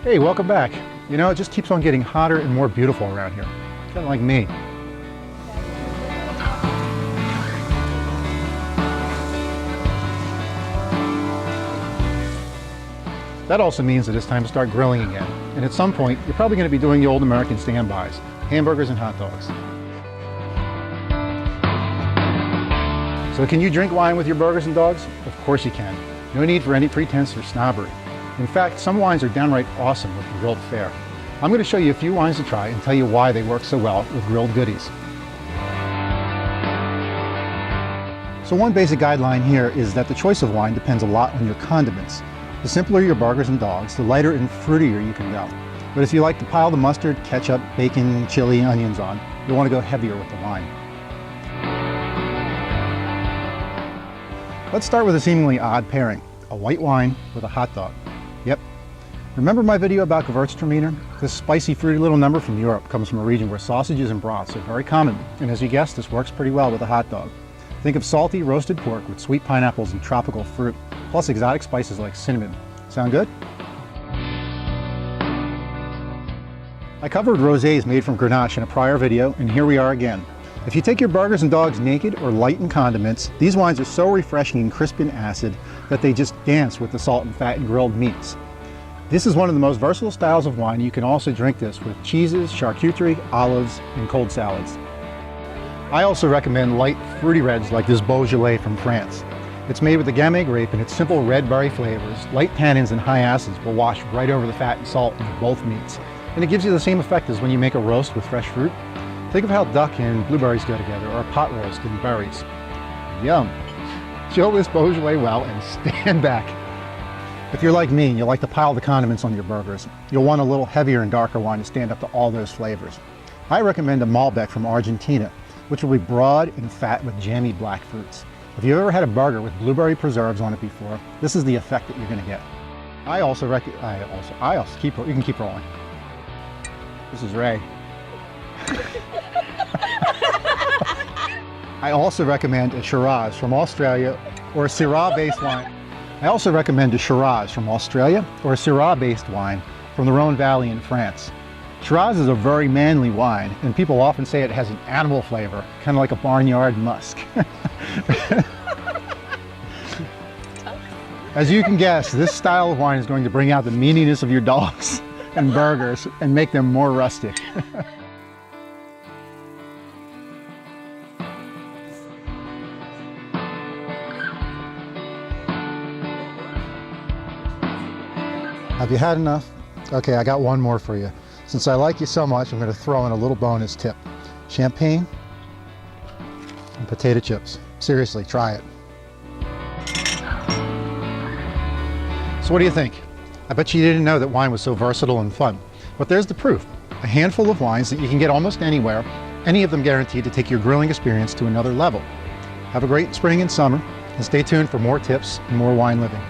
Hey, welcome back. You know, it just keeps on getting hotter and more beautiful around here. Kind of like me. That also means that it's time to start grilling again. And at some point, you're probably going to be doing the old American standbys, hamburgers and hot dogs. So can you drink wine with your burgers and dogs? Of course you can. No need for any pretense or snobbery. In fact, some wines are downright awesome with the grilled fare. I'm going to show you a few wines to try and tell you why they work so well with grilled goodies. So one basic guideline here is that the choice of wine depends a lot on your condiments. The simpler your burgers and dogs, the lighter and fruitier you can go. But if you like to pile the mustard, ketchup, bacon, chili, onions on, you'll want to go heavier with the wine. Let's start with a seemingly odd pairing, a white wine with a hot dog. Yep. Remember my video about Gewurztraminer? This spicy, fruity little number from Europe comes from a region where sausages and broths are very common, and as you guessed, this works pretty well with a hot dog. Think of salty, roasted pork with sweet pineapples and tropical fruit, plus exotic spices like cinnamon. Sound good? I covered Rozay's made from Grenache in a prior video, and here we are again. If you take your burgers and dogs naked or light in condiments, these wines are so refreshing and crisp and acid that they just dance with the salt and fat and grilled meats. This is one of the most versatile styles of wine. You can also drink this with cheeses, charcuterie, olives, and cold salads. I also recommend light fruity reds like this Beaujolais from France. It's made with the Gamay grape, and its simple red berry flavors, light tannins, and high acids will wash right over the fat and salt in both meats. And it gives you the same effect as when you make a roast with fresh fruit. Think of how duck and blueberries go together, or a pot roast and berries. Yum! Chill this Beaujolais well and stand back. If you're like me and you like to pile the condiments on your burgers, you'll want a little heavier and darker wine to stand up to all those flavors. I recommend a Malbec from Argentina, which will be broad and fat with jammy black fruits. If you've ever had a burger with blueberry preserves on it before, this is the effect that you're going to get. You can keep rolling. This is Ray. I also recommend a Shiraz from Australia or a Syrah-based wine. I also recommend a Shiraz from Australia or a Syrah-based wine from the Rhone Valley in France. Shiraz is a very manly wine, and people often say it has an animal flavor, kind of like a barnyard musk. As you can guess, this style of wine is going to bring out the meatiness of your dogs and burgers and make them more rustic. Have you had enough? Okay, I got one more for you. Since I like you so much, I'm going to throw in a little bonus tip. Champagne and potato chips. Seriously, try it. So what do you think? I bet you didn't know that wine was so versatile and fun. But there's the proof. A handful of wines that you can get almost anywhere, any of them guaranteed to take your grilling experience to another level. Have a great spring and summer, and stay tuned for more tips and more wine living.